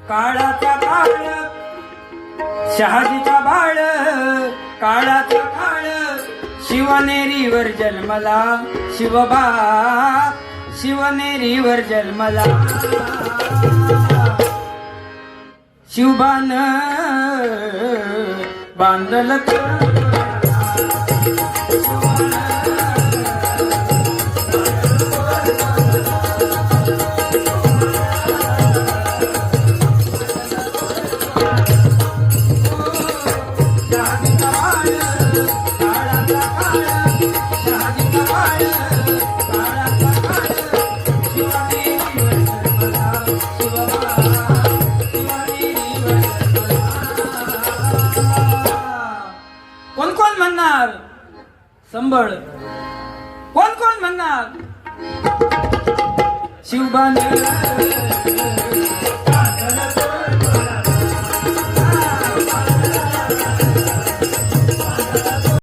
काळाचा काळ शहाजीचा बाळ काळाचा काळ शिवनेरीवर जन्मला शिवबा शिवनेरीवर जन्मला शिवबान बांधल कोण कोण म्हणणार संबळ कोण कोण म्हणणार शिवबान